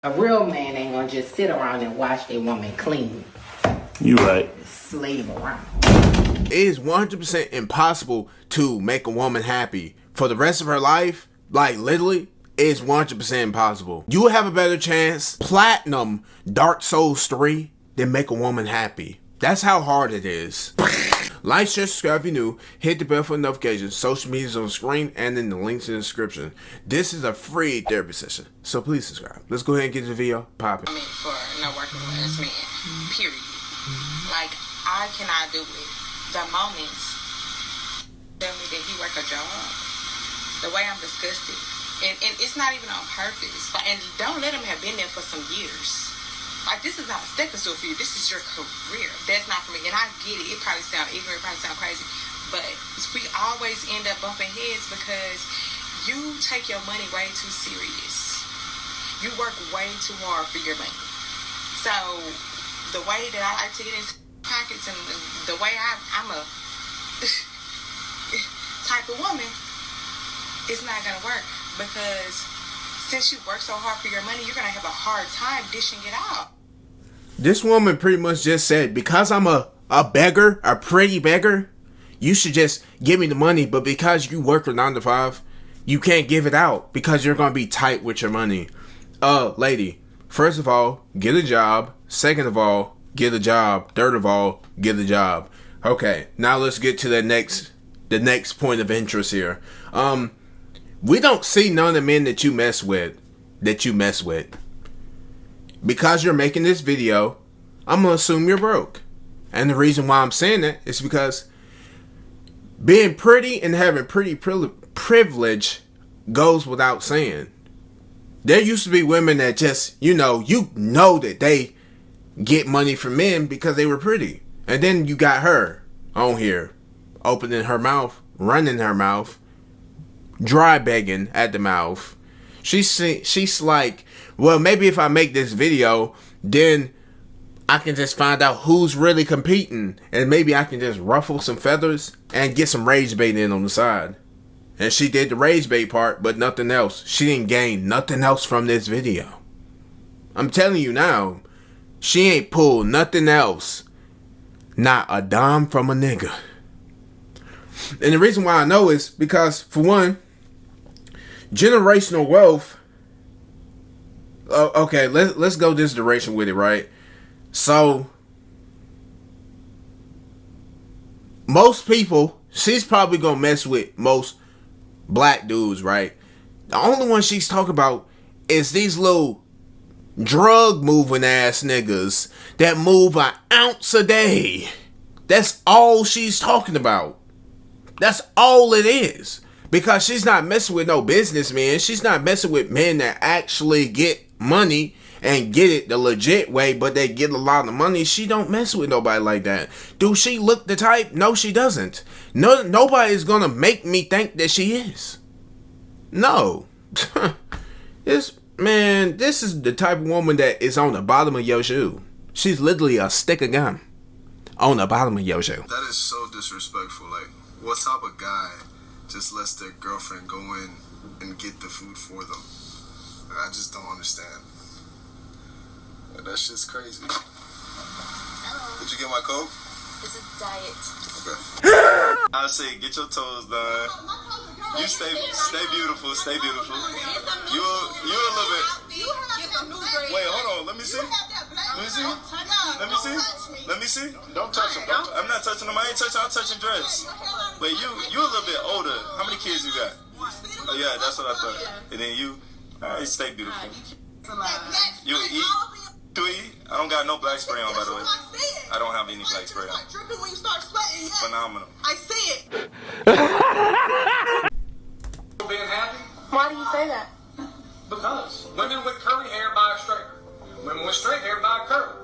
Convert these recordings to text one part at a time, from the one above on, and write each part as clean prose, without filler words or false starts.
A real man ain't gonna just sit around and watch a woman clean. You right. Slave around. It is 100% impossible to make a woman happy for the rest of her life. Like, literally, it's 100% impossible. You have a better chance platinum Dark Souls 3 than make a woman happy. That's how hard it is. Like, share, subscribe if you're new. Hit the bell for notifications. Social media's on the screen and in the links in the description. This is a free therapy session, so please subscribe. Let's go ahead and get the video popping. I mean, for no working class man, period. Like, I cannot do it. The moments tell me that he work a job, the way I'm disgusted, and it's not even on purpose. And don't let him have been there for some years. Like, this is not a stepping stool for you. This is your career. That's not for me. And I get it. It probably sounds ignorant. It probably sounds crazy. But we always end up bumping heads because you take your money way too serious. You work way too hard for your money. So the way that I like to get into pockets and the way I'm a type of woman, it's not going to work because since you work so hard for your money, you're going to have a hard time dishing it out. This woman pretty much just said, because I'm a beggar, a pretty beggar, you should just give me the money. But because you work a 9 to 5, you can't give it out because you're going to be tight with your money. Lady, first of all, get a job. Second of all, get a job. Third of all, get a job. Okay, now let's get to the next point of interest here. We don't see none of the men that you mess with. Because you're making this video, I'm going to assume you're broke. And the reason why I'm saying that is because being pretty and having pretty privilege goes without saying. There used to be women that just, you know that they get money from men because they were pretty. And then you got her on here, opening her mouth, running her mouth, dry begging at the mouth. She's like, well, maybe if I make this video, then I can just find out who's really competing, and maybe I can just ruffle some feathers and get some rage bait in on the side. And she did the rage bait part, but nothing else. She didn't gain nothing else from this video. I'm telling you now, she ain't pulled nothing else. Not a dime from a nigga. And the reason why I know is because, for one, generational wealth. Okay, let's go this direction with it, right? So, most people, she's probably gonna mess with most black dudes, right? The only one she's talking about is these little drug moving ass niggas that move an ounce a day. That's all she's talking about. That's all it is. Because she's not messing with no businessmen. She's not messing with men that actually get money and get it the legit way, but they get a lot of money. She don't mess with nobody like that. Do she look the type? No, she doesn't. Nobody's gonna make me think that she is. No. This is the type of woman that is on the bottom of your shoe. She's literally a stick of gum on the bottom of your shoe. That is so disrespectful. Like, what type of guy just lets their girlfriend go in and get the food for them? I just don't understand. That shit's crazy. Hello. Did you get my Coke? This is diet. Okay. I say, get your toes done. You stay beautiful. Stay beautiful. You a little bit. Wait, hold on. Let me see. Let me see. Don't touch him. I'm not touching him. I ain't touching. I'm touching dress. Wait, you a little bit older. How many kids you got? Oh yeah, that's what I thought. And then you, alright, stay beautiful. You eat. Do you eat? I don't got no black spray on, by the way. I don't have any black spray on. Phenomenal. I see it. Being happy? Why do you say that? Because women with curly hair buy a straighter. Women with straight hair buy a curly.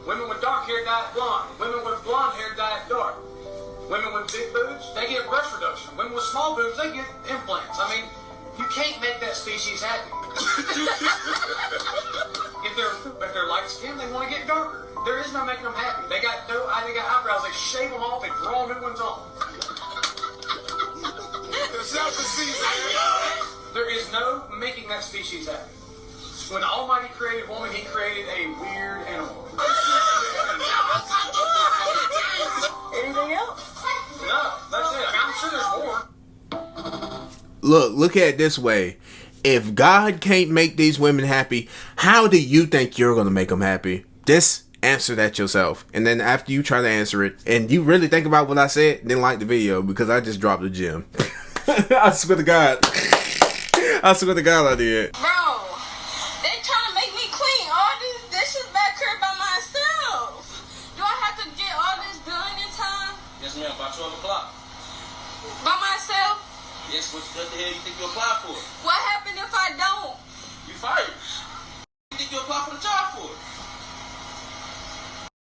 Women with dark hair dye it blonde. Women with blonde hair dye it dark. Women with big boobs, they get breast reduction. Women with small boobs, they get implants. I mean, you can't make that species happy. If they're light skinned, they want to get darker. There is no making them happy. They got eyebrows. They shave them off. They draw new ones on. There is no making that species happy. When the Almighty created woman, He created a weird animal. Anything else? No, that's it. I'm sure there's more. Look at it this way. If God can't make these women happy, how do you think you're going to make them happy? Just answer that yourself. And then after you try to answer it, and you really think about what I said, then like the video, because I just dropped a gem. I swear to God. I swear to God I did. Bro, they trying to make me clean all these dishes back here by myself. Do I have to get all this done in time? Yes, ma'am. By 12 o'clock. By myself? Yes, what the hell you think you apply for? What happened if I don't? You fired. What you think you apply for the job for?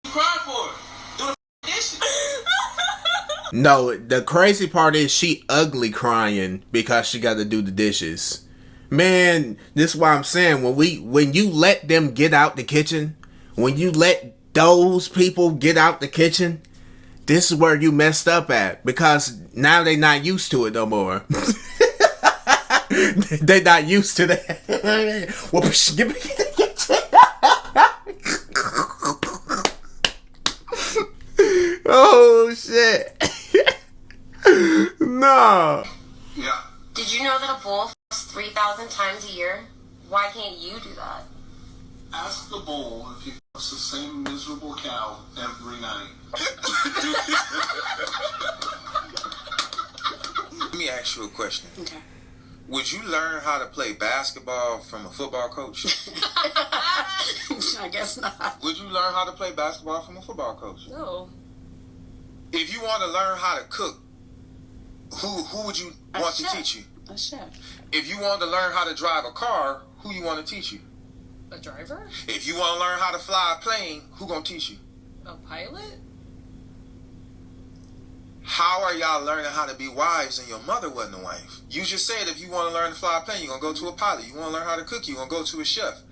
You crying for it. Do the dishes. No, the crazy part is she ugly crying because she got to do the dishes. Man, this is why I'm saying, when you let them get out the kitchen, when you let those people get out the kitchen, this is where you messed up at, because now they not used to it no more. They not used to that. Well, give me the kitchen. Oh shit. No. Yeah. Did you know that a bull fucks 3,000 times a year? Why can't you do that? Ask the bull if he fucks the same miserable cow every night. Let me ask you a question. Okay. Would you learn how to play basketball from a football coach? I guess not. Would you learn how to play basketball from a football coach? No. If you want to learn how to cook, who would you want to teach you? A chef. If you want to learn how to drive a car, who you want to teach you? A driver? If you want to learn how to fly a plane, who gonna teach you? A pilot? How are y'all learning how to be wives and your mother wasn't a wife? You just said if you want to learn to fly a plane, you're going to go to a pilot. You want to learn how to cook, you're going to go to a chef.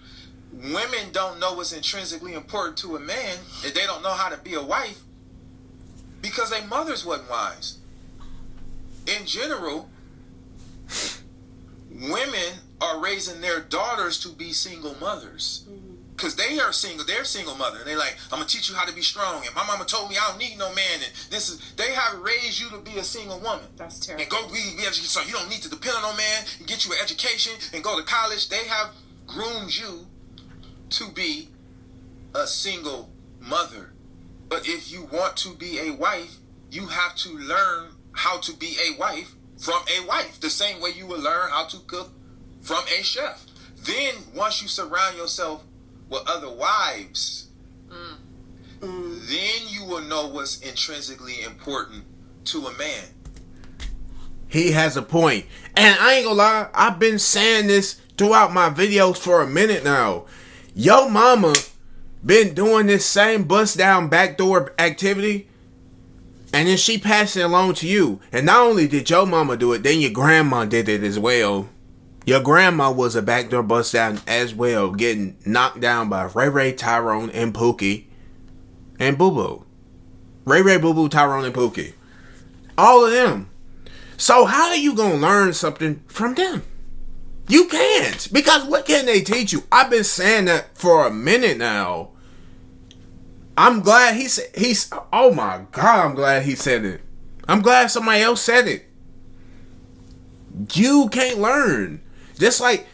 Women don't know what's intrinsically important to a man, and they don't know how to be a wife because their mothers wasn't wives. In general, women are raising their daughters to be single mothers. Because they are single, they're single mother, and they're like, I'm gonna teach you how to be strong. And my mama told me I don't need no man. And they have raised you to be a single woman. That's terrible. And go be educated, so you don't need to depend on no man and get you an education and go to college. They have groomed you to be a single mother. But if you want to be a wife, you have to learn how to be a wife from a wife, the same way you will learn how to cook from a chef. Then once you surround yourself with other wives, then you will know what's intrinsically important to a man. He has a point. And I ain't gonna lie, I've been saying this throughout my videos for a minute now. Yo mama been doing this same bust down backdoor activity, and then she passed it along to you. And not only did your mama do it, then your grandma did it as well. Your grandma was a backdoor bust down as well, getting knocked down by Ray Ray, Tyrone, and Pookie, and Boo Boo. Ray Ray, Boo Boo, Tyrone, and Pookie. All of them. So how are you gonna learn something from them? You can't, because what can they teach you? I've been saying that for a minute now. I'm glad he's oh my God, I'm glad he said it. I'm glad somebody else said it. You can't learn. Just like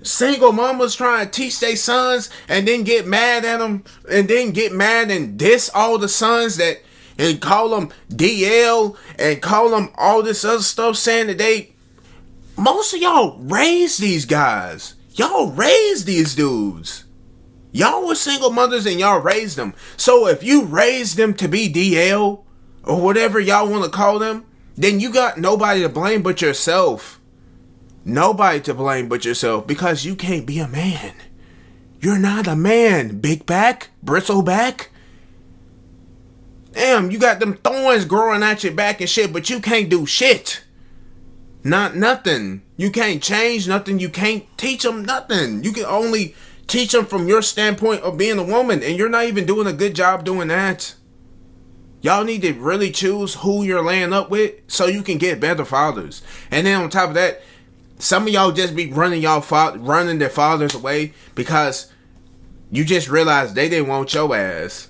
single mamas trying to teach their sons and then get mad at them and then get mad and diss all the sons that and call them DL and call them all this other stuff, saying that most of y'all raised these guys. Y'all raised these dudes. Y'all were single mothers and y'all raised them. So if you raised them to be DL or whatever y'all want to call them, then you got nobody to blame but yourself. Nobody to blame but yourself, because you can't be a man. You're not a man, big back, bristle back. Damn, you got them thorns growing out your back and shit, but you can't do shit. Not nothing. You can't change nothing. You can't teach them nothing. You can only teach them from your standpoint of being a woman, and you're not even doing a good job doing that. Y'all need to really choose who you're laying up with so you can get better fathers. And then on top of that, Some of y'all just be running their fathers away because you just realized they didn't want your ass.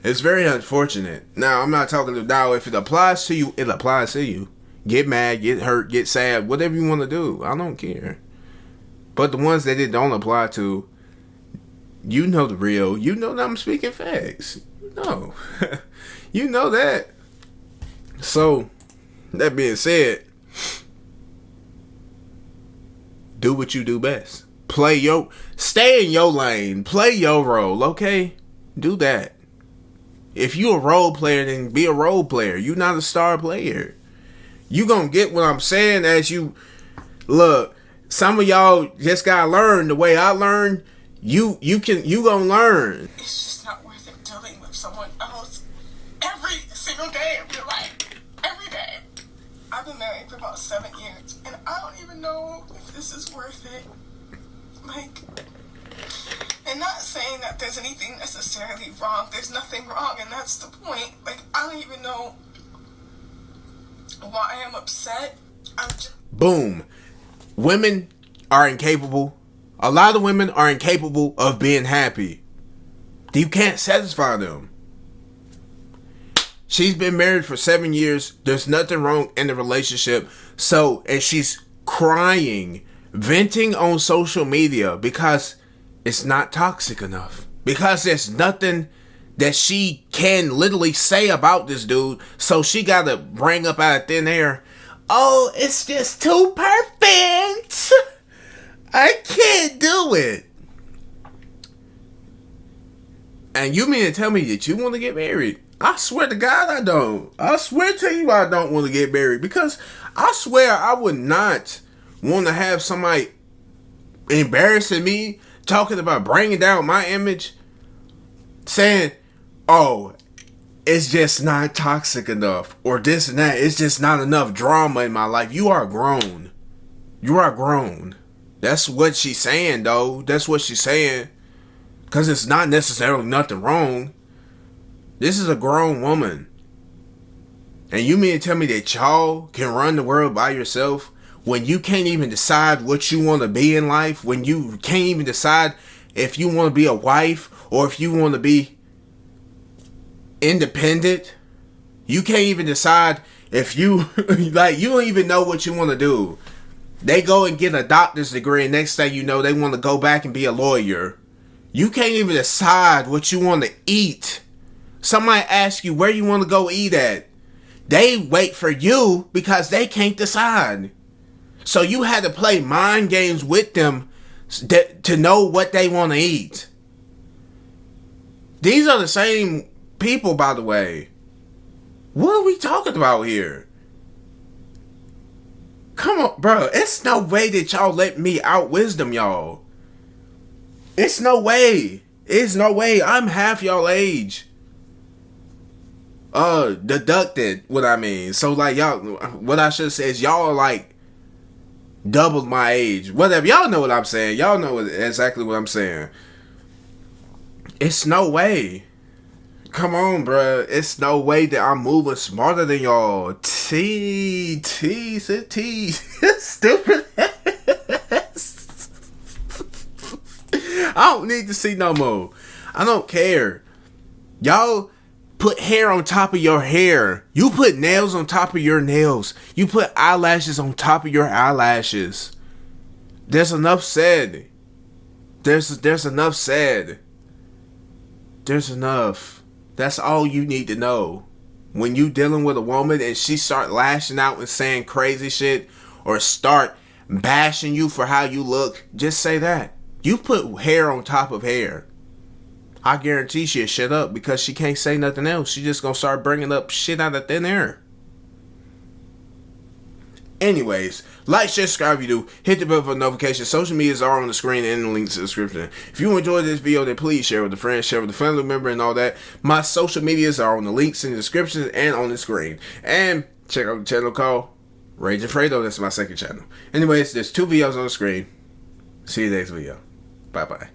It's very unfortunate. Now, I'm not talking about if it applies to you, it applies to you. Get mad, get hurt, get sad, whatever you want to do. I don't care. But the ones that it don't apply to, you know the real. You know that I'm speaking facts. No. You know that. So, that being said, do what you do best. Stay in your lane. Play your role, okay? Do that. If you a role player, then be a role player. You not a star player. You gonna get what I'm saying as you look. Some of y'all just gotta learn the way I learned. You gonna learn. It's just not worth it dealing with someone else every single day of your life. Every day. I've been married for about 7 years, and I don't even know if this is worth it. Like, and not saying that there's anything necessarily wrong. There's nothing wrong, and that's the point. Like, I don't even know why I'm upset. Boom. Women are incapable. A lot of women are incapable of being happy. You can't satisfy them. She's been married for 7 years. There's nothing wrong in the relationship. And she's crying, venting on social media because it's not toxic enough. Because there's nothing that she can literally say about this dude. So she got to bring up out of thin air, oh, it's just too perfect. I can't do it. And you mean to tell me that you want to get married? I swear to God I don't. I swear to you I don't want to get married. Because I swear I would not want to have somebody embarrassing me, talking about bringing down my image, saying, oh, it's just not toxic enough, or this and that. It's just not enough drama in my life. You are grown. You are grown. That's what she's saying, though. That's what she's saying. Because it's not necessarily nothing wrong. This is a grown woman. And you mean to tell me that y'all can run the world by yourself when you can't even decide what you want to be in life? When you can't even decide if you want to be a wife or if you want to be independent? You can't even decide if you like, you don't even know what you want to do. They go and get a doctor's degree, and next thing you know, they want to go back and be a lawyer. You can't even decide what you want to eat. Somebody asks you where you want to go eat at. They wait for you because they can't decide. So you had to play mind games with them to know what they want to eat. These are the same people, by the way. What are we talking about here? Come on, bro. It's no way that y'all let me out wisdom y'all. It's no way. It's no way. I'm half y'all age. Deducted what I mean. So like y'all, what I should say is y'all are like doubled my age. Whatever. Y'all know what I'm saying. Y'all know exactly what I'm saying. It's no way. Come on, bruh. It's no way that I'm moving smarter than y'all. Stupid. I don't need to see no more. I don't care. Y'all put hair on top of your hair. You put nails on top of your nails. You put eyelashes on top of your eyelashes. There's enough said. There's enough said. There's enough. That's all you need to know. When you dealing with a woman and she start lashing out and saying crazy shit or start bashing you for how you look, just say that. You put hair on top of hair. I guarantee she'll shut up because she can't say nothing else. She just gonna start bringing up shit out of thin air. Anyways, like, share, subscribe if you do. Hit the bell for notifications. Social medias are on the screen and in the links in the description. If you enjoyed this video, then please share with a friend, share with a family member and all that. My social medias are on the links in the description and on the screen. And check out the channel called Rage and Fredo. That's my second channel. Anyways, there's 2 videos on the screen. See you next video. Bye-bye.